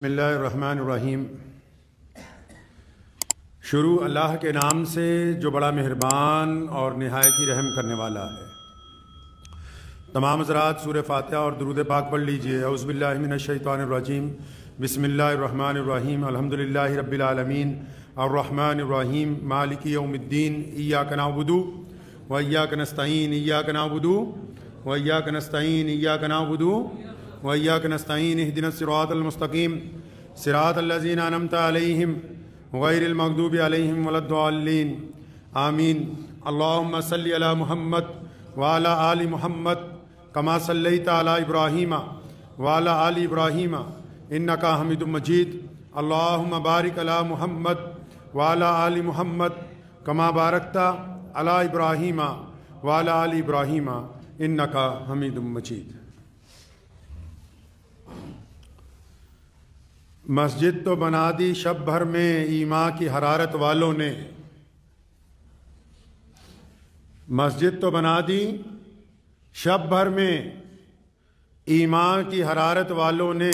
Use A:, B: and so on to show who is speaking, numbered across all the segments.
A: بسم اللہ الرحمن الرحیم۔ شروع اللہ کے نام سے جو بڑا مہربان اور نہایت ہی رحم کرنے والا ہے۔ تمام حضرات سورہ فاتحہ اور درود پاک پڑھ لیجئے۔ اعوذ باللہ من الشیطان الرجیم، بسم اللہ الرحمن الرحیم، الحمدللہ رب العالمین، الرحمن الرحیم، مالک یوم الدین، ایاک نعبد و ایاک نستعین، ایاک نعبد و ایاک نستعین، ایاک نعبد وَإِيَّاكَ نَسْتَعِينُ اهْدِنَا الصِّرَاطَ الْمُسْتَقِيمَ صِرَاطَ الَّذِينَ أَنْعَمْتَ عَلَيْهِمْ غَيْرِ الْمَغْضُوبِ عَلَيْهِمْ وَلَا الضَّالِّينَ آمین۔ اللہم صلی علی محمد وعلی آل محمد کما صلیت علی ابراہیم وعلی آل ابراہیم انکا حمید مجید۔ اللہم بارک علی محمد وعلی آل محمد کما بارکت علی ابراہیم وعلی آل ابراہیم انکا حمید مجید۔ مسجد تو بنا دی شب بھر میں ایمان کی حرارت والوں نے، مسجد تو بنا دی شب بھر میں ایمان کی حرارت والوں نے،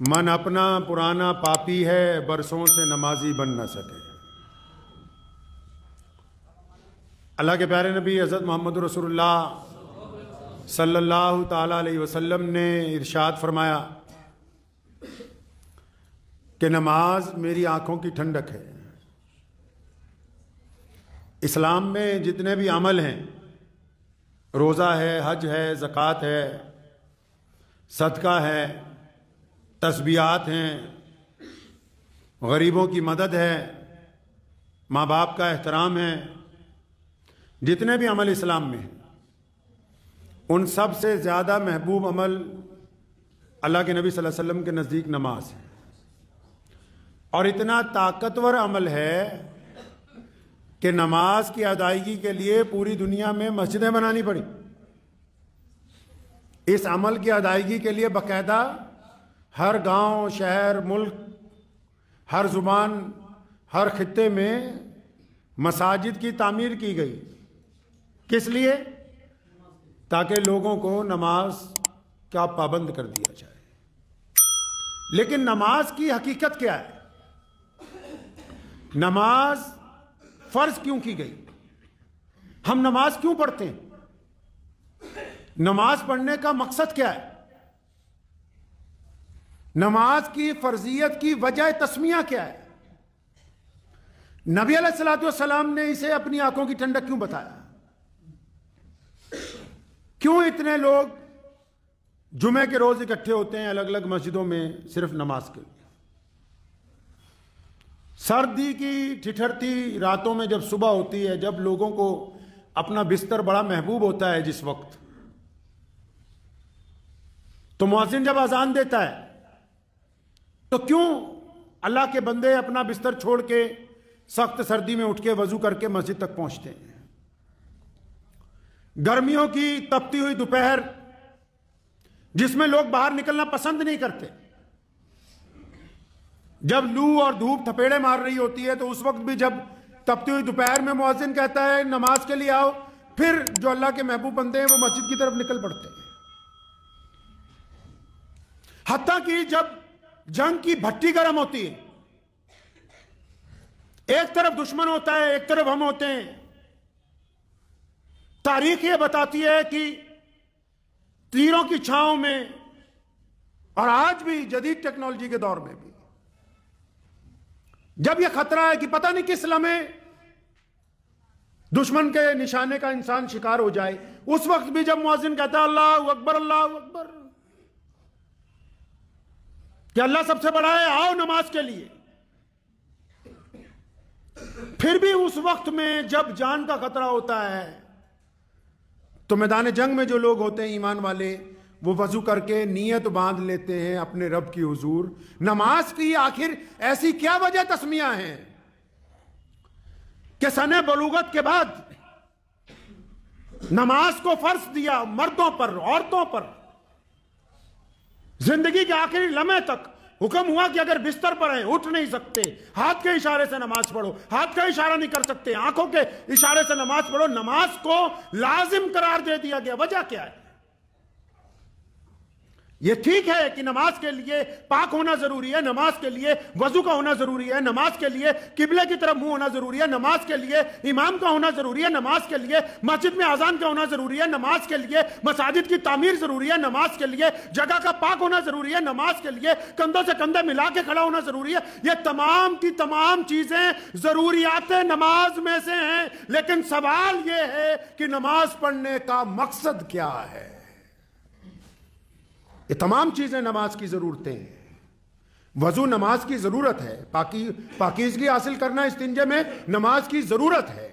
A: من اپنا پرانا پاپی ہے برسوں سے نمازی بن نہ سکے۔ اللہ کے پیارے نبی حضرت محمد رسول اللہ صلی اللہ تعالیٰ علیہ وسلم نے ارشاد فرمایا کہ نماز میری آنکھوں کی ٹھنڈک ہے۔ اسلام میں جتنے بھی عمل ہیں، روزہ ہے، حج ہے، زکوٰۃ ہے، صدقہ ہے، تسبیحات ہیں، غریبوں کی مدد ہے، ماں باپ کا احترام ہے، جتنے بھی عمل اسلام میں ہیں، ان سب سے زیادہ محبوب عمل اللہ کے نبی صلی اللہ علیہ وسلم کے نزدیک نماز ہے، اور اتنا طاقتور عمل ہے کہ نماز کی ادائیگی کے لیے پوری دنیا میں مسجدیں بنانی پڑی۔ اس عمل کی ادائیگی کے لیے باقاعدہ ہر گاؤں، شہر، ملک، ہر زبان، ہر خطے میں مساجد کی تعمیر کی گئی۔ کس لیے؟ تاکہ لوگوں کو نماز کا پابند کر دیا جائے۔ لیکن نماز کی حقیقت کیا ہے؟ نماز فرض کیوں کی گئی؟ ہم نماز کیوں پڑھتے ہیں؟ نماز پڑھنے کا مقصد کیا ہے؟ نماز کی فرضیت کی وجہ تسمیہ کیا ہے؟ نبی علیہ السلام نے اسے اپنی آنکھوں کی ٹھنڈک کیوں بتایا؟ کیوں اتنے لوگ جمعے کے روز اکٹھے ہوتے ہیں الگ الگ مسجدوں میں صرف نماز کے لیے؟ سردی کی ٹھٹھرتی راتوں میں جب صبح ہوتی ہے، جب لوگوں کو اپنا بستر بڑا محبوب ہوتا ہے، جس وقت تو مؤذن جب اذان دیتا ہے تو کیوں اللہ کے بندے اپنا بستر چھوڑ کے سخت سردی میں اٹھ کے وضو کر کے مسجد تک پہنچتے ہیں؟ گرمیوں کی تپتی ہوئی دوپہر جس میں لوگ باہر نکلنا پسند نہیں کرتے، جب لو اور دھوپ تھپیڑے مار رہی ہوتی ہے، تو اس وقت بھی جب تپتی ہوئی دوپہر میں مؤذن کہتا ہے نماز کے لیے آؤ، پھر جو اللہ کے محبوب بندے ہیں وہ مسجد کی طرف نکل پڑتے ہیں۔ حتیٰ کہ جب جنگ کی بھٹی گرم ہوتی ہے، ایک طرف دشمن ہوتا ہے، ایک طرف ہم ہوتے ہیں، تاریخ یہ بتاتی ہے کہ تیروں کی چھاؤں میں، اور آج بھی جدید ٹیکنالوجی کے دور میں بھی، جب یہ خطرہ ہے کہ پتہ نہیں کس لمحے دشمن کے نشانے کا انسان شکار ہو جائے، اس وقت بھی جب مؤذن کہتا ہے اللہ اکبر اللہ اکبر، کہ اللہ سب سے بڑا ہے، آؤ نماز کے لیے، پھر بھی اس وقت میں جب جان کا خطرہ ہوتا ہے تو میدان جنگ میں جو لوگ ہوتے ہیں ایمان والے، وہ وضو کر کے نیت باندھ لیتے ہیں اپنے رب کی حضور۔ نماز کی آخر ایسی کیا وجہ تسمیہ ہیں کہ سن بلوغت کے بعد نماز کو فرض دیا مردوں پر، عورتوں پر، زندگی کے آخری لمحے تک حکم ہوا کہ اگر بستر پر ہیں، اٹھ نہیں سکتے، ہاتھ کے اشارے سے نماز پڑھو، ہاتھ کا اشارہ نہیں کر سکتے، آنکھوں کے اشارے سے نماز پڑھو، نماز کو لازم قرار دے دیا گیا۔ وجہ کیا ہے؟ یہ ٹھیک ہے کہ نماز کے لیے پاک ہونا ضروری ہے، نماز کے لیے وضو کا ہونا ضروری ہے، نماز کے لیے قبلے کی طرف منہ ہونا ضروری ہے، نماز کے لیے امام کا ہونا ضروری ہے، نماز کے لیے مسجد میں اذان کا ہونا ضروری ہے، نماز کے لیے مساجد کی تعمیر ضروری ہے، نماز کے لیے جگہ کا پاک ہونا ضروری ہے، نماز کے لیے کندھوں سے کندھے ملا کے کھڑا ہونا ضروری ہے۔ یہ تمام کی تمام چیزیں ضروریات نماز میں سے ہیں، لیکن سوال یہ ہے کہ نماز پڑھنے کا مقصد کیا ہے؟ یہ تمام چیزیں نماز کی ضرورتیں ہیں۔ وضو نماز کی ضرورت ہے، پاکیزگی حاصل کرنا استنجے میں نماز کی ضرورت ہے،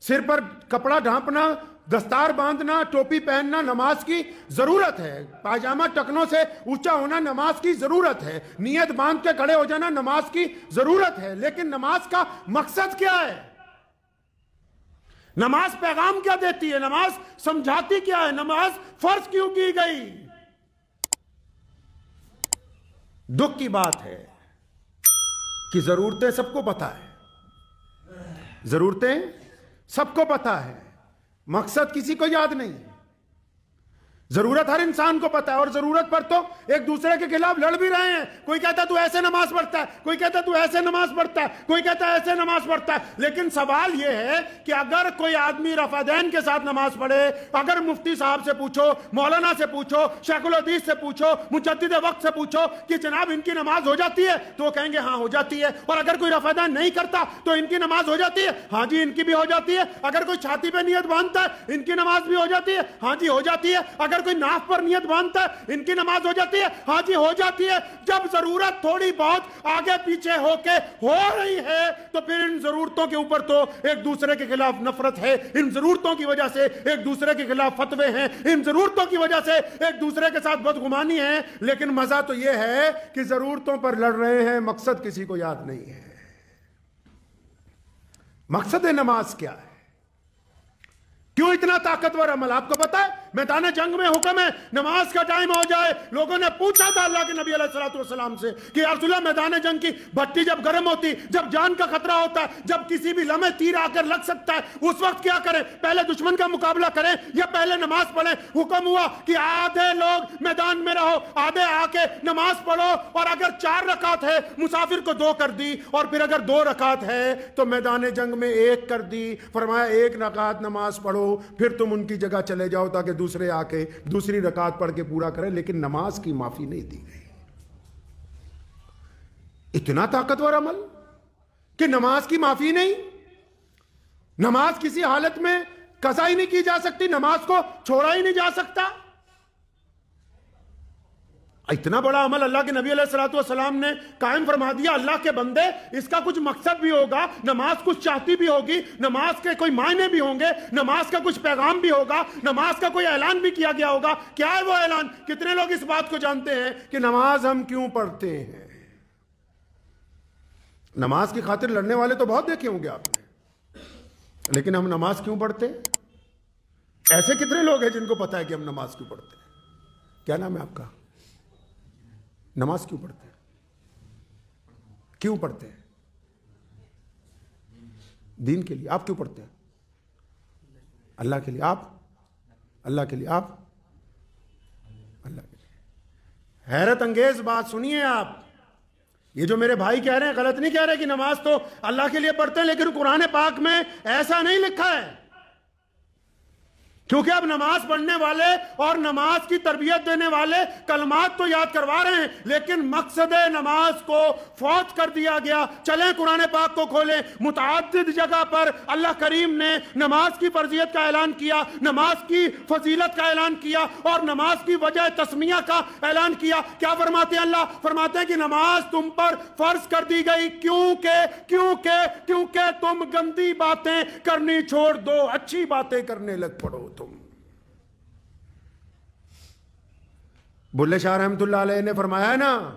A: سر پر کپڑا ڈھانپنا، دستار باندھنا، ٹوپی پہننا نماز کی ضرورت ہے، پاجامہ ٹکنوں سے اونچا ہونا نماز کی ضرورت ہے، نیت باندھ کے کھڑے ہو جانا نماز کی ضرورت ہے، لیکن نماز کا مقصد کیا ہے؟ نماز پیغام کیا دیتی ہے؟ نماز سمجھاتی کیا ہے؟ نماز فرض کیوں کی گئی؟ دکھ کی بات ہے کہ ضرورتیں سب کو پتہ ہے، ضرورتیں سب کو پتہ ہے، مقصد کسی کو یاد نہیں ہے۔ ضرورت ہر انسان کو پتہ ہے، اور ضرورت پر تو ایک دوسرے کے خلاف لڑ بھی رہے ہیں۔ کوئی کہتا ہے تو ایسے نماز پڑھتا ہے، کوئی کہتا ہے تو ایسے نماز پڑھتا ہے، کوئی کہتا ہے ایسے نماز پڑھتا ہے۔ لیکن سوال یہ ہے کہ اگر کوئی آدمی رفع دین کے ساتھ نماز پڑھے، اگر مفتی صاحب سے پوچھو، مولانا سے پوچھو، شیخ الحدیث سے پوچھو، مجدد وقت سے پوچھو کہ جناب ان کی نماز ہو جاتی ہے، تو وہ کہیں گے ہاں ہو جاتی ہے۔ اور اگر کوئی رفع دین نہیں کرتا تو ان کی نماز ہو جاتی ہے، ہاں جی ان کی بھی ہو جاتی ہے۔ اگر کوئی چھاتی پہ نیت باندھتا ہے ان کی نماز بھی ہو جاتی ہے، ہاں جی ہو جاتی ہے۔ اگر کوئی ناف پر نیت باندھتا ہے ان کی نماز ہو جاتی ہے، ہاں جی ہو جاتی ہے۔ جب ضرورت تھوڑی بہت آگے پیچھے ہو کے ہو رہی ہے تو پھر ان ضرورتوں کے اوپر تو ایک دوسرے کے خلاف نفرت ہے، ان ضرورتوں کی وجہ سے ایک دوسرے کے خلاف فتوے ہیں، ان ضرورتوں کی وجہ سے ایک دوسرے کے ساتھ بدگمانی ہے۔ لیکن مزہ تو یہ ہے کہ ضرورتوں پر لڑ رہے ہیں، مقصد کسی کو یاد نہیں ہے۔ مقصد نماز کیا ہے؟ کیوں اتنا طاقتور عمل؟ آپ کو پتا ہے میدان جنگ میں حکم ہے نماز کا ٹائم ہو جائے۔ لوگوں نے پوچھا تھا اللہ کے نبی علیہ السلام سے کہ یا رسول اللہ میدان جنگ کی بھٹی جب گرم ہوتی، جب جان کا خطرہ ہوتا ہے، جب کسی بھی لمحے تیر آ کر لگ سکتا ہے، اس وقت کیا کریں؟ پہلے دشمن کا مقابلہ کریں یا پہلے نماز پڑھیں؟ حکم ہوا کہ آدھے لوگ میدان میں رہو، آدھے آ کے نماز پڑھو، اور اگر 4 رکعت ہے مسافر کو 2 کر دی، اور پھر اگر 2 رکعت ہے تو میدان جنگ میں 1 کر دی۔ فرمایا 1 رکعت نماز پڑھو، پھر تم ان کی جگہ چلے جاؤ تاکہ دوسرے آ کے دوسری رکعت پڑھ کے پورا کریں، لیکن نماز کی معافی نہیں دی گئی۔ اتنا طاقتور عمل کہ نماز کی معافی نہیں، نماز کسی حالت میں قضا ہی نہیں کی جا سکتی، نماز کو چھوڑا ہی نہیں جا سکتا۔ اتنا بڑا عمل اللہ کے نبی علیہ السلام نے قائم فرما دیا۔ اللہ کے بندے، اس کا کچھ مقصد بھی ہوگا، نماز کچھ چاہتی بھی ہوگی، نماز کے کوئی معنی بھی ہوں گے، نماز کا کچھ پیغام بھی ہوگا، نماز کا کوئی اعلان بھی کیا گیا ہوگا۔ کیا ہے وہ اعلان؟ کتنے لوگ اس بات کو جانتے ہیں کہ نماز ہم کیوں پڑھتے ہیں؟ نماز کی خاطر لڑنے والے تو بہت دیکھے ہوں گے آپ نے، لیکن ہم نماز کیوں پڑھتے ہیں؟ ایسے کتنے لوگ ہیں جن کو پتا ہے کہ ہم نماز کیوں پڑھتے ہیں؟ کیا نام ہے آپ کا؟ نماز کیوں پڑھتے ہیں؟ کیوں پڑھتے ہیں؟ دین کے لیے۔ آپ کیوں پڑھتے ہیں؟ اللہ کے لیے۔ آپ؟ اللہ کے لیے۔ آپ؟ اللہ کے لیے۔ حیرت انگیز بات سنیے آپ، یہ جو میرے بھائی کہہ رہے ہیں غلط نہیں کہہ رہے کہ نماز تو اللہ کے لیے پڑھتے ہیں، لیکن قرآن پاک میں ایسا نہیں لکھا ہے۔ کیونکہ اب نماز پڑھنے والے اور نماز کی تربیت دینے والے کلمات تو یاد کروا رہے ہیں، لیکن مقصد نماز کو فوت کر دیا گیا۔ چلیں قرآن پاک کو کھولیں، متعدد جگہ پر اللہ کریم نے نماز کی فرضیت کا اعلان کیا، نماز کی فضیلت کا اعلان کیا، اور نماز کی وجہ تسمیہ کا اعلان کیا۔ کیا فرماتے ہیں اللہ؟ فرماتے ہیں کہ نماز تم پر فرض کر دی گئی کیونکہ تم گندی باتیں کرنی چھوڑ دو، اچھی باتیں کرنے لگ پڑو۔ تم بلے شاہ رحمت اللہ علیہ نے فرمایا ہے نا،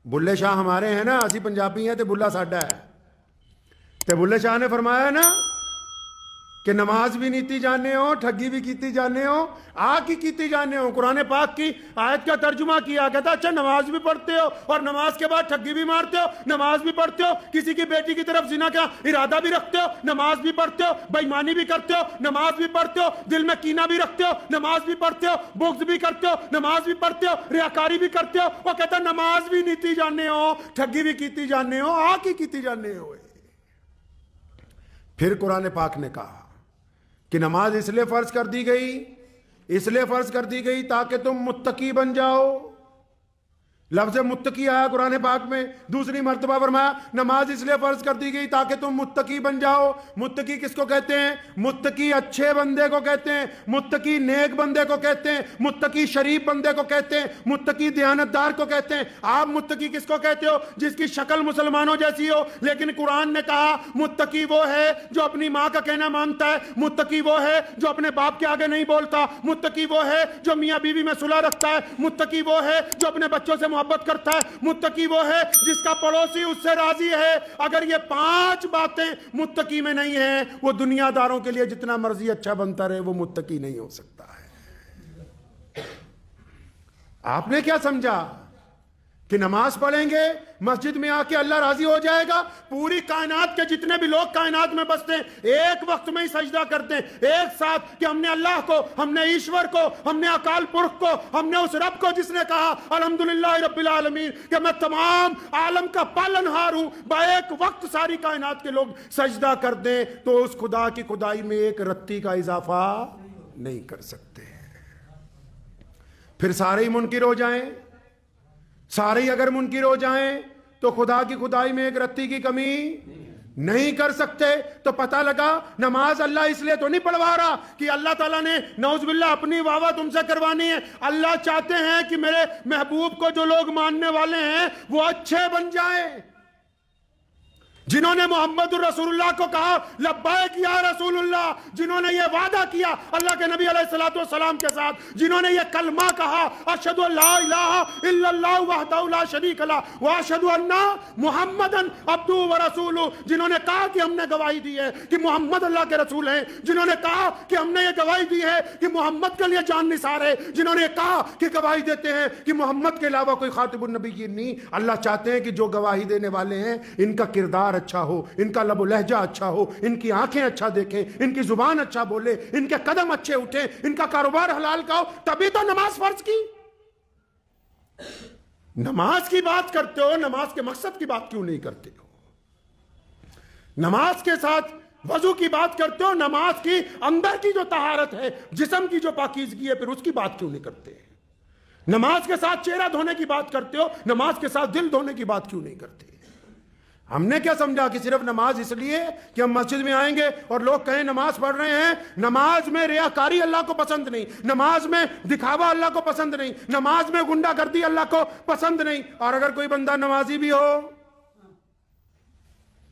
A: بلے شاہ ہمارے ہیں نا، اسی پنجابی ہیں تے بلا ساڈا ہے، تے بلے شاہ نے فرمایا ہے نا کہ نماز بھی نیتی جانے ہو، ٹھگی بھی کیتی جانے ہو، آگ کی کیتی جانے ہو۔ قرآن پاک کی آیت کا ترجمہ کیا، کہتا اچھا نماز بھی پڑھتے ہو اور نماز کے بعد ٹھگی بھی مارتے ہو، نماز بھی پڑھتے ہو، کسی کی بیٹی کی طرف زنا کا ارادہ بھی رکھتے ہو، نماز بھی پڑھتے ہو، بے ایمانی بھی کرتے ہو، نماز بھی پڑھتے ہو، دل میں کینہ بھی رکھتے ہو، نماز بھی پڑھتے ہو، بغض بھی کرتے ہو، نماز بھی پڑھتے ہو، ریاکاری بھی کرتے ہو۔ وہ کہتا نماز بھی نیتی جانے ہو، ٹھگی بھی کیتی جانے ہو، آگ کی کیتی جانے ہو۔ پھر قرآن پاک نے کہا کہ نماز اس لیے فرض کر دی گئی تاکہ تم متقی بن جاؤ۔ لفظ متقی آیا قرآن پاک میں، دوسری مرتبہ فرمایا نماز اس لیے فرض کر دی گئی تاکہ تم متقی بن جاؤ۔ متقی کس کو کہتے ہیں؟ متقی اچھے بندے کو کہتے ہیں، متقی نیک بندے کو کہتے ہیں، متقی شریف بندے کو کہتے ہیں، متقی دیانتدار کو کہتے ہیں۔ آپ متقی کس کو کہتے ہو؟ جس کی شکل مسلمانوں جیسی ہو، لیکن قرآن نے کہا متقی وہ ہے جو اپنی ماں کا کہنا مانتا ہے، متقی وہ ہے جو اپنے باپ کے آگے نہیں بولتا، متقی وہ ہے جو میاں بیوی میں صلح رکھتا ہے، متقی وہ ہے جو اپنے بچوں سے محبت کرتا ہے، متقی وہ ہے جس کا پڑوسی اس سے راضی ہے۔ اگر یہ 5 باتیں متقی میں نہیں ہیں، وہ دنیا داروں کے لیے جتنا مرضی اچھا بنتا رہے، وہ متقی نہیں ہو سکتا ہے۔ آپ نے کیا سمجھا کہ نماز پڑھیں گے مسجد میں آ کے اللہ راضی ہو جائے گا؟ پوری کائنات کے جتنے بھی لوگ کائنات میں بستے ہیں ایک وقت میں ہی سجدہ کرتے ہیں ایک ساتھ کہ ہم نے اللہ کو، ہم نے ایشور کو، ہم نے اکال پرخ کو، ہم نے اس رب کو جس نے کہا الحمدللہ رب العالمین کہ میں تمام عالم کا پالنہار ہوں، با ایک وقت ساری کائنات کے لوگ سجدہ کر دیں تو اس خدا کی خدائی میں ایک رتی کا اضافہ نہیں کر سکتے۔ پھر سارے ہی منکر ہو جائیں، سارے ہی اگر منکر ہو جائیں تو خدا کی خدائی میں ایک رتی کی کمی نہیں کر سکتے۔ تو پتہ لگا نماز اللہ اس لیے تو نہیں پڑھوا رہا کہ اللہ تعالیٰ نے نعوذ باللہ اپنی واہ تم سے کروانی ہے۔ اللہ چاہتے ہیں کہ میرے محبوب کو جو لوگ ماننے والے ہیں وہ اچھے بن جائیں، جنہوں نے محمد الرسول اللہ کو کہا لبیک یا رسول اللہ، جنہوں نے یہ وعدہ کیا اللہ کے نبی علیہ السلام کے ساتھ، جنہوں نے یہ کلمہ کہا اشہد ان لا الہ الا اللہ وحدہ لا شریک لہ واشہد ان محمدًا عبدہ ورسولہ، جنہوں نے کہا کہ ہم نے گواہی دی ہے کہ محمد اللہ کے رسول ہیں، جنہوں نے کہا کہ ہم نے یہ گواہی دی ہے کہ محمد کے لیے جان نثار ہے، جنہوں نے کہا کہ گواہی دیتے ہیں کہ محمد کے علاوہ کوئی خاتم النبیین نہیں۔ اللہ چاہتے ہیں کہ جو گواہی دینے والے ہیں ان کا کردار اچھا ہو، ان کا لب و لہجہ اچھا ہو، ان کی آنکھیں اچھا دیکھیں، ان کی زبان اچھا بولے، ان کے قدم اچھے اٹھیں، ان کا کاروبار حلال کا ہو، تبھی تو نماز فرض کی۔ نماز کی بات کرتے ہو، نماز کے مقصد کی بات کیوں نہیں کرتے ہو؟ نماز کے ساتھ وضو کی بات کرتے ہو، نماز کی اندر کی جو طہارت ہے، جسم کی جو پاکیزگی ہے، پھر اس کی بات کیوں نہیں کرتے؟ نماز کے ساتھ چہرہ دھونے کی بات کرتے ہو، نماز کے ساتھ دل دھونے کی بات کیوں نہیں کرتے؟ ہم نے کیا سمجھا کہ صرف نماز اس لیے کہ ہم مسجد میں آئیں گے اور لوگ کہیں نماز پڑھ رہے ہیں؟ نماز میں ریاکاری اللہ کو پسند نہیں، نماز میں دکھاوا اللہ کو پسند نہیں، نماز میں گنڈا گردی اللہ کو پسند نہیں۔ اور اگر کوئی بندہ نمازی بھی ہو،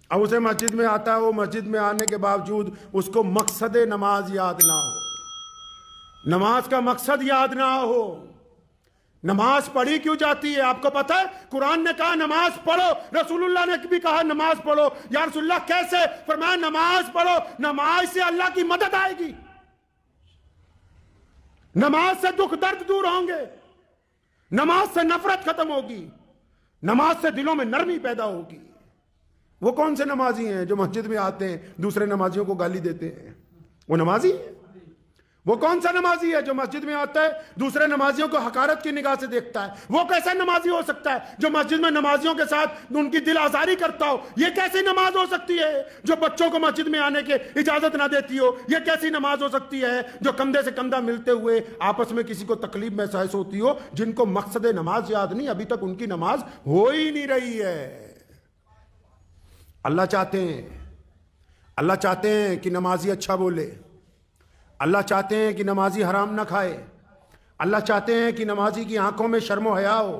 A: اب اسے مسجد میں آتا ہے، وہ مسجد میں آنے کے باوجود اس کو مقصد نماز یاد نہ ہو، نماز کا مقصد یاد نہ ہو، نماز پڑھی کیوں جاتی ہے؟ آپ کو پتہ ہے قرآن نے کہا نماز پڑھو، رسول اللہ نے بھی کہا نماز پڑھو۔ یا رسول اللہ کیسے؟ فرمایا نماز پڑھو، نماز سے اللہ کی مدد آئے گی، نماز سے دکھ درد دور ہوں گے، نماز سے نفرت ختم ہوگی، نماز سے دلوں میں نرمی پیدا ہوگی۔ وہ کون سے نمازی ہیں جو مسجد میں آتے ہیں دوسرے نمازیوں کو گالی دیتے ہیں؟ وہ نمازی ہیں؟ وہ کون سا نمازی ہے جو مسجد میں آتا ہے دوسرے نمازیوں کو حقارت کی نگاہ سے دیکھتا ہے؟ وہ کیسا نمازی ہو سکتا ہے جو مسجد میں نمازیوں کے ساتھ ان کی دل آزاری کرتا ہو؟ یہ کیسی نماز ہو سکتی ہے جو بچوں کو مسجد میں آنے کے اجازت نہ دیتی ہو؟ یہ کیسی نماز ہو سکتی ہے جو کندھے سے کندھا ملتے ہوئے آپس میں کسی کو تکلیف محسوس ہوتی ہو؟ جن کو مقصد نماز یاد نہیں، ابھی تک ان کی نماز ہو ہی نہیں رہی ہے۔ اللہ چاہتے ہیں کہ نمازی اچھا بولے، اللہ چاہتے ہیں کہ نمازی حرام نہ کھائے، اللہ چاہتے ہیں کہ نمازی کی آنکھوں میں شرم و حیا ہو،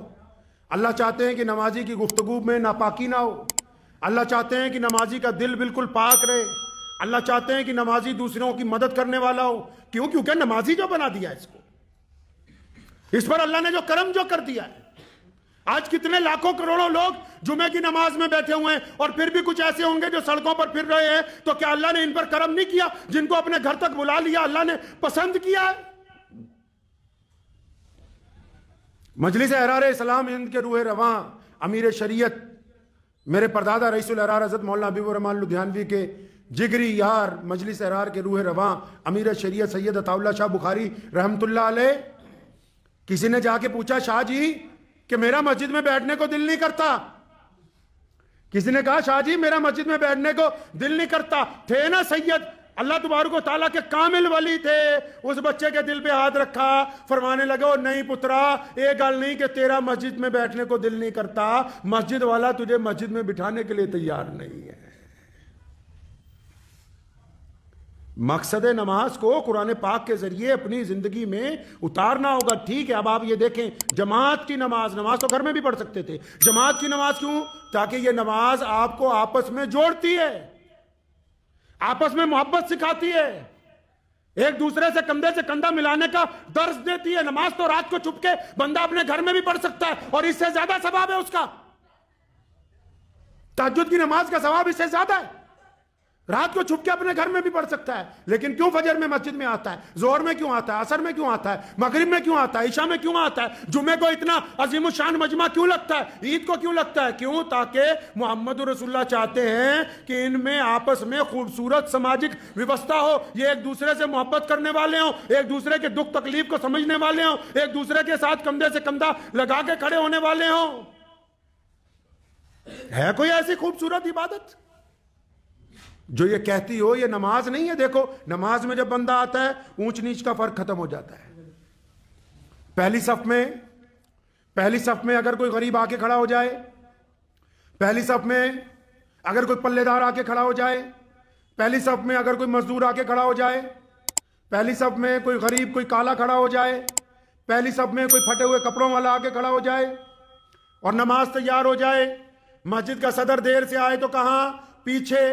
A: اللہ چاہتے ہیں کہ نمازی کی گفتگو میں ناپاکی نہ ہو، اللہ چاہتے ہیں کہ نمازی کا دل بالکل پاک رہے، اللہ چاہتے ہیں کہ نمازی دوسروں کی مدد کرنے والا ہو۔ کیوں؟ کیونکہ نمازی جو بنا دیا اس کو، اس پر اللہ نے جو کرم جو کر دیا ہے، آج کتنے لاکھوں کروڑوں لوگ جمعے کی نماز میں بیٹھے ہوئے ہیں، اور پھر بھی کچھ ایسے ہوں گے جو سڑکوں پر پھر رہے ہیں. تو کیا اللہ نے ان پر کرم نہیں کیا؟ جن کو اپنے گھر تک بلا لیا اللہ نے پسند کیا ہے. مجلس احرار اسلام ہند کے روح رواں امیر شریعت میرے پردادا رئیس الاحرار حضرت مولانا حبیب الرحمن لدھیانوی کے جگری یار، مجلس احرار کے روح رواں امیر شریعت سید عطا اللہ شاہ بخاری رحمت اللہ علیہ، کسی نے جا کے پوچھا شاہ جی کہ میرا مسجد میں بیٹھنے کو دل نہیں کرتا. کسی نے کہا شاہ جی میرا مسجد میں بیٹھنے کو دل نہیں کرتا. تھے نا سید، اللہ تبارک و تعالیٰ کے کامل ولی تھے. اس بچے کے دل پہ ہاتھ رکھا، فرمانے لگے او نہیں پترا، ایک گل نہیں کہ تیرا مسجد میں بیٹھنے کو دل نہیں کرتا، مسجد والا تجھے مسجد میں بٹھانے کے لیے تیار نہیں ہے. مقصد نماز کو قرآن پاک کے ذریعے اپنی زندگی میں اتارنا ہوگا. ٹھیک ہے، اب آپ یہ دیکھیں جماعت کی نماز تو گھر میں بھی پڑھ سکتے تھے. جماعت کی نماز کیوں؟ تاکہ یہ نماز آپ کو آپس میں جوڑتی ہے، آپس میں محبت سکھاتی ہے، ایک دوسرے سے کندھے سے کندھا ملانے کا درس دیتی ہے. نماز تو رات کو چھپ کے بندہ اپنے گھر میں بھی پڑھ سکتا ہے اور اس سے زیادہ ثواب ہے اس کا. تہجد کی نماز کا ثواب اس سے زیادہ ہے. رات کو چھپ کے اپنے گھر میں بھی پڑھ سکتا ہے. لیکن کیوں فجر میں مسجد میں آتا ہے، ظہر میں کیوں آتا ہے، عصر میں کیوں آتا ہے، مغرب میں کیوں آتا ہے، عشاء میں کیوں آتا ہے، جمعے کو اتنا عظیم الشان مجمع کیوں لگتا ہے، عید کو کیوں لگتا ہے؟ کیوں؟ تاکہ محمد رسول اللہ چاہتے ہیں کہ ان میں آپس میں خوبصورت سماجک ویوستھا ہو، یہ ایک دوسرے سے محبت کرنے والے ہوں، ایک دوسرے کے دکھ تکلیف کو سمجھنے والے ہوں، ایک دوسرے کے ساتھ کندھے سے کندھا لگا کے کھڑے ہونے والے ہوں. ہے کوئی ایسی خوبصورت عبادت جو یہ کہتی ہو یہ نماز نہیں ہے؟ دیکھو نماز میں جب بندہ آتا ہے اونچ نیچ کا فرق ختم ہو جاتا ہے. پہلی صف میں اگر کوئی غریب آ کے کھڑا ہو جائے، پہلی صف میں اگر کوئی پلے دار آ کے کھڑا ہو جائے، پہلی صف میں اگر کوئی مزدور آ کے کھڑا ہو جائے، پہلی صف میں کوئی غریب کوئی کالا کھڑا ہو جائے، پہلی صف میں کوئی پھٹے ہوئے کپڑوں والا آ کے کھڑا ہو جائے اور نماز تیار ہو جائے، مسجد کا صدر دیر سے آئے تو کہاں؟ پیچھے.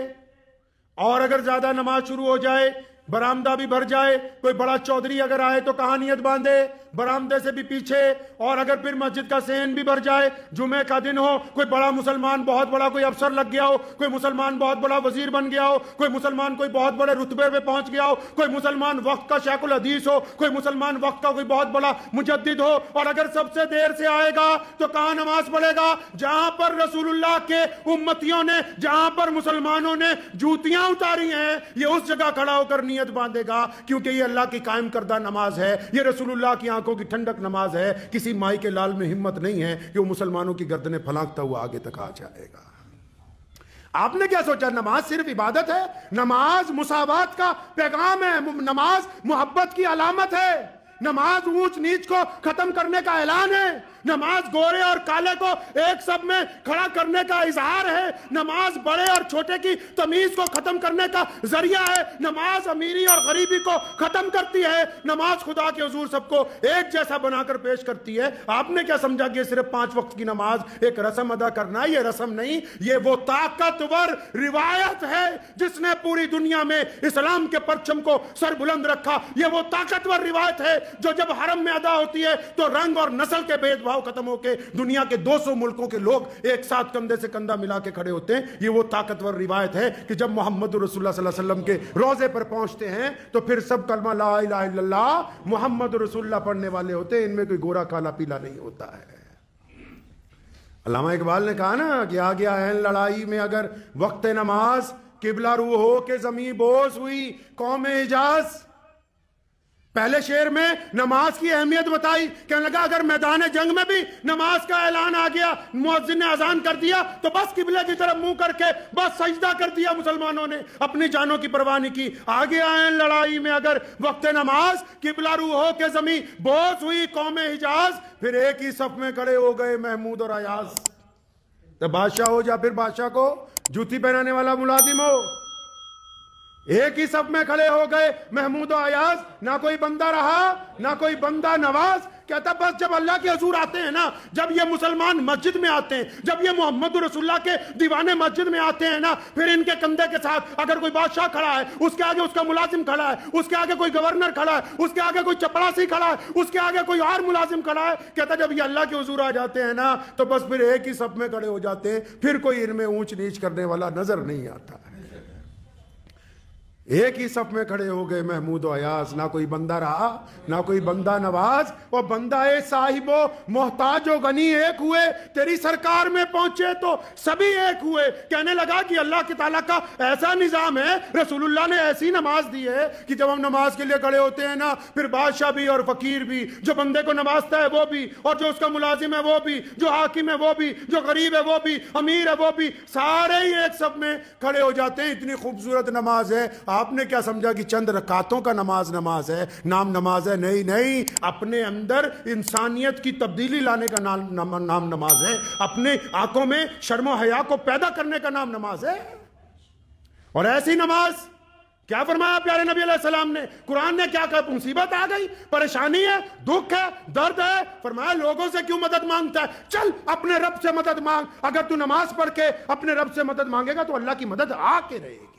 A: اور اگر زیادہ نماز شروع ہو جائے، برآمدہ بھی بھر جائے، کوئی بڑا چودھری اگر آئے تو کہاں نیت باندھے؟ برآمدے سے بھی پیچھے. اور اگر پھر مسجد کا صحن بھی بھر جائے، جمعے کا دن ہو، کوئی بڑا مسلمان بہت بڑا کوئی افسر لگ گیا ہو، کوئی مسلمان بہت بڑا وزیر بن گیا ہو، کوئی مسلمان کوئی بہت بڑے رتبے پہ پہنچ گیا ہو، کوئی مسلمان وقت کا شیخ الحدیث ہو، کوئی مسلمان وقت کا کوئی بہت بڑا مجدد ہو، اور اگر سب سے دیر سے آئے گا تو کہاں نماز پڑھے گا؟ جہاں پر رسول اللہ کے امتیوں نے، جہاں پر مسلمانوں نے جوتیاں اتاری ہیں، یہ اس جگہ کھڑا ہو کر نیت باندھے گا، کیونکہ یہ اللہ کی قائم کردہ نماز ہے، یہ رسول اللہ کی آنکھوں کی ٹھنڈک نماز ہے. کسی مائی کے لال میں ہمت نہیں ہے کہ وہ مسلمانوں کی گردنیں پھلانکتا ہوا آگے تک آ جائے گا. آپ نے کیا سوچا نماز صرف عبادت ہے؟ نماز مساوات کا پیغام ہے، نماز محبت کی علامت ہے، نماز اونچ نیچ کو ختم کرنے کا اعلان ہے، نماز گورے اور کالے کو ایک سب میں کھڑا کرنے کا اظہار ہے، نماز بڑے اور چھوٹے کی تمیز کو ختم کرنے کا ذریعہ ہے، نماز امیری اور غریبی کو ختم کرتی ہے، نماز خدا کے حضور سب کو ایک جیسا بنا کر پیش کرتی ہے. آپ نے کیا سمجھا کہ صرف 5 وقت کی نماز ایک رسم ادا کرنا ہے؟ یہ رسم نہیں، یہ وہ طاقتور روایت ہے جس نے پوری دنیا میں اسلام کے پرچم کو سر بلند رکھا. یہ وہ طاقتور روایت ہے جو جب حرم میں ادا ہوتی ہے تو رنگ اور نسل کے بھید بھاؤ ختم ہو کے دنیا کے 200 ملکوں کے لوگ ایک ساتھ کندھے سے کندھا ملا کے کھڑے ہوتے ہیں. یہ وہ طاقتور روایت ہے کہ جب محمد رسول اللہ صلی اللہ علیہ وسلم کے روضے پر پہنچتے ہیں تو پھر سب کلمہ لا الہ الا اللہ محمد رسول اللہ پڑھنے والے ہوتے ہیں، ان میں کوئی گورا کالا پیلا نہیں ہوتا ہے. علامہ اقبال نے کہا نا کہ آ گیا ہے لڑائی میں اگر وقت نماز، قبلہ رو ہو کے زمین بوس ہوئی قوم حجاز. پہلے شعر میں نماز کی اہمیت بتائی، کہنے لگا اگر میدان جنگ میں بھی نماز کا اعلان آ گیا، مؤذن نے اذان کر دیا تو بس قبلے کی طرف منہ کر کے بس سجدہ کر دیا. مسلمانوں نے اپنی جانوں کی پرواہ نہیں کی. آگے آئے لڑائی میں اگر وقت نماز، قبلہ رو ہو کے زمین بوس ہوئی قوم حجاز. پھر ایک ہی صف میں کھڑے ہو گئے محمود اور ایاز. تو بادشاہ ہو یا پھر بادشاہ کو جوتی پہنانے والا ملازم ہو، ایک ہی صف میں کھڑے ہو گئے محمود و ایاز. نہ کوئی بندہ رہا نہ کوئی بندہ نواز، کہتا بس جب اللہ کے حضور آتے ہیں نا، جب یہ مسلمان مسجد میں آتے ہیں، جب یہ محمد رسول اللہ کے دیوانے مسجد میں آتے ہیں نا، پھر ان کے کندھے کے ساتھ اگر کوئی بادشاہ کھڑا ہے، اس کے آگے اس کا ملازم کھڑا ہے، اس کے آگے کوئی گورنر کھڑا ہے، اس کے آگے کوئی چپڑاسی کھڑا ہے، اس کے آگے کوئی اور ملازم کھڑا ہے، کہتا جب یہ اللہ کے حضور آ جاتے ہیں نا تو بس پھر ایک ہی صف میں کھڑے ہو جاتے ہیں، پھر کوئی ان میں اونچ نیچ کرنے والا نظر نہیں آتا ہے۔ ایک ہی صف میں کھڑے ہو گئے محمود و ایاز، نہ کوئی بندہ رہا نہ کوئی بندہ نواز، وہ بندہ صاحب و محتاج و غنی ایک ہوئے، تیری سرکار میں پہنچے تو سبھی ایک ہوئے۔ کہنے لگا کہ اللہ کے تعالیٰ کا ایسا نظام ہے، رسول اللہ نے ایسی نماز دی ہے کہ جب ہم نماز کے لیے کھڑے ہوتے ہیں نا، پھر بادشاہ بھی اور فقیر بھی، جو بندے کو نوازتا ہے وہ بھی، اور جو اس کا ملازم ہے وہ بھی، جو حاکم ہے وہ بھی، جو غریب ہے وہ بھی، امیر ہے وہ بھی، سارے ہی ایک صف میں کھڑے ہو جاتے ہیں۔ اتنی خوبصورت نماز ہے، آپ نے کیا سمجھا کہ چند رکعتوں کا نماز ہے، نام نماز ہے؟ نہیں، اپنے اندر انسانیت کی تبدیلی لانے کا نام نماز ہے، اپنے آنکھوں میں شرم و حیا کو پیدا کرنے کا نام نماز ہے۔ اور ایسی نماز کیا فرمایا پیارے نبی علیہ السلام نے؟ قرآن نے کیا کہا؟ مصیبت آ گئی، پریشانی ہے، دکھ ہے، درد ہے، فرمایا لوگوں سے کیوں مدد مانگتا ہے؟ چل اپنے رب سے مدد مانگ۔ اگر تو نماز پڑھ کے اپنے رب سے مدد مانگے گا تو اللہ کی مدد آ کے رہے گی۔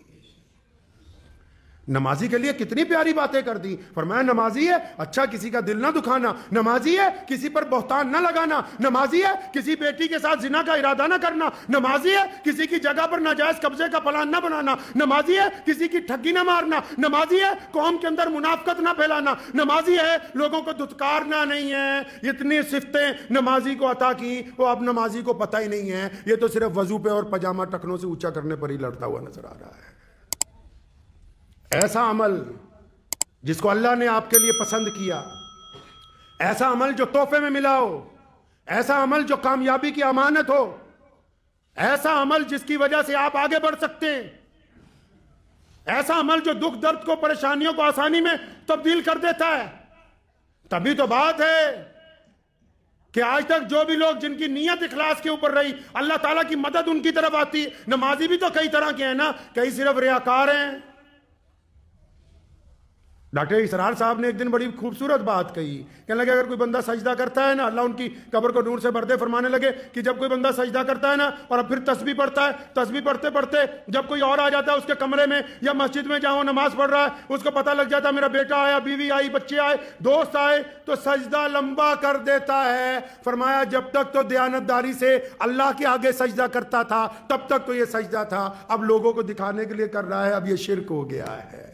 A: نمازی کے لیے کتنی پیاری باتیں کر دی۔ فرمایا نمازی ہے، اچھا کسی کا دل نہ دکھانا، نمازی ہے کسی پر بہتان نہ لگانا، نمازی ہے کسی بیٹی کے ساتھ زنا کا ارادہ نہ کرنا، نمازی ہے کسی کی جگہ پر ناجائز قبضے کا پلان نہ بنانا، نمازی ہے کسی کی ٹھگی نہ مارنا، نمازی ہے قوم کے اندر منافقت نہ پھیلانا، نمازی ہے لوگوں کو دھتکارنا نہیں ہے۔ اتنی صفتیں نمازی کو عطا کی، وہ اب نمازی کو پتہ ہی نہیں ہے، یہ تو صرف وضو پہ اور پجامہ ٹکنوں سے اونچا کرنے پر ہی لڑتا ہوا نظر آ رہا ہے۔ ایسا عمل جس کو اللہ نے آپ کے لیے پسند کیا، ایسا عمل جو تحفے میں ملا ہو، ایسا عمل جو کامیابی کی امانت ہو، ایسا عمل جس کی وجہ سے آپ آگے بڑھ سکتے ہیں، ایسا عمل جو دکھ درد کو، پریشانیوں کو آسانی میں تبدیل کر دیتا ہے۔ تبھی تو بات ہے کہ آج تک جو بھی لوگ جن کی نیت اخلاص کے اوپر رہی، اللہ تعالیٰ کی مدد ان کی طرف آتی۔ نمازی بھی تو کئی طرح کے ہیں نا، کئی صرف ریاکار ہیں۔ ڈاکٹر اسرار صاحب نے ایک دن بڑی خوبصورت بات کہی، کہنے لگے اگر کوئی بندہ سجدہ کرتا ہے نا، اللہ ان کی قبر کو نور سے بھر دے، فرمانے لگے کہ جب کوئی بندہ سجدہ کرتا ہے نا اور پھر تسبیح پڑھتا ہے، تسبیح پڑھتے پڑھتے جب کوئی اور آ جاتا ہے اس کے کمرے میں یا مسجد میں جہاں وہ نماز پڑھ رہا ہے، اس کو پتہ لگ جاتا ہے میرا بیٹا آیا، بیوی آئی، بچے آئے، دوست آئے، تو سجدہ لمبا کر دیتا ہے۔ فرمایا جب تک تو دیانتداری سے اللہ کے آگے سجدہ کرتا تھا تب تک تو یہ سجدہ تھا، اب لوگوں کو دکھانے کے لیے کر رہا ہے، اب یہ شرک ہو گیا ہے۔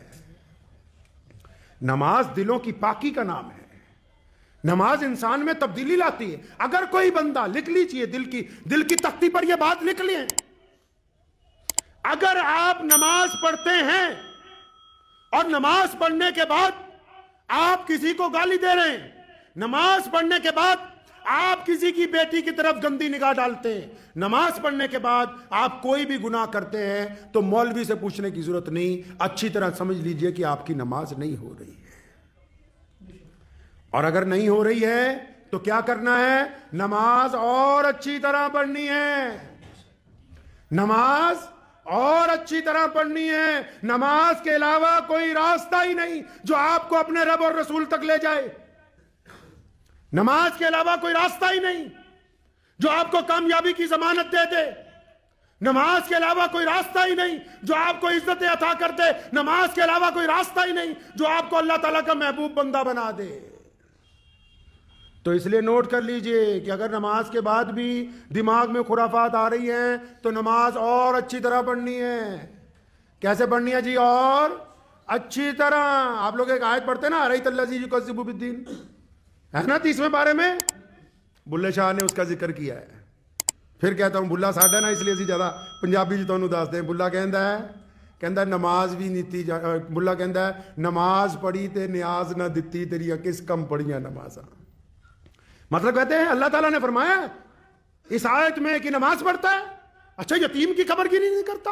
A: نماز دلوں کی پاکی کا نام ہے، نماز انسان میں تبدیلی لاتی ہے۔ اگر کوئی بندہ، لکھ لیجئے دل کی تختی پر یہ بات لکھ لیں، اگر آپ نماز پڑھتے ہیں اور نماز پڑھنے کے بعد آپ کسی کو گالی دے رہے ہیں، نماز پڑھنے کے بعد آپ کسی کی بیٹی کی طرف گندی نگاہ ڈالتے ہیں، نماز پڑھنے کے بعد آپ کوئی بھی گناہ کرتے ہیں، تو مولوی سے پوچھنے کی ضرورت نہیں، اچھی طرح سمجھ لیجئے کہ آپ کی نماز نہیں ہو رہی ہے۔ اور اگر نہیں ہو رہی ہے تو کیا کرنا ہے؟ نماز اور اچھی طرح پڑھنی ہے، نماز اور اچھی طرح پڑھنی ہے۔ نماز کے علاوہ کوئی راستہ ہی نہیں جو آپ کو اپنے رب اور رسول تک لے جائے، نماز کے علاوہ کوئی راستہ ہی نہیں جو آپ کو کامیابی کی ضمانت دے دے، نماز کے علاوہ کوئی راستہ ہی نہیں جو آپ کو عزت عطا کر دے، نماز کے علاوہ کوئی راستہ ہی نہیں جو آپ کو اللہ تعالیٰ کا محبوب بندہ بنا دے۔ تو اس لیے نوٹ کر لیجئے کہ اگر نماز کے بعد بھی دماغ میں خرافات آ رہی ہیں تو نماز اور اچھی طرح پڑھنی ہے۔ کیسے پڑھنی ہے جی؟ اور اچھی طرح۔ آپ لوگ ایک آیت پڑھتے ہیں نا، ارأیت الذی یکذب بالدین، ہے نا 30ویں پارے میں، بلے شاہ نے اس کا ذکر کیا ہے۔ پھر کہتا ہوں بلا ساڈا نا، اس لیے اسی زیادہ پنجابی جی تانوں دس دیں۔ بلا کہندا ہے نماز بھی نیتی، بلا کہندا ہے نماز پڑھی تے نیاز نہ دتی، تیریاں کس کم پڑھیاں نمازاں۔ مطلب کہتے ہیں اللہ تعالیٰ نے فرمایا اس آیت میں کہ نماز پڑھتا ہے، اچھا یتیم کی قبر گیری نہیں کرتا،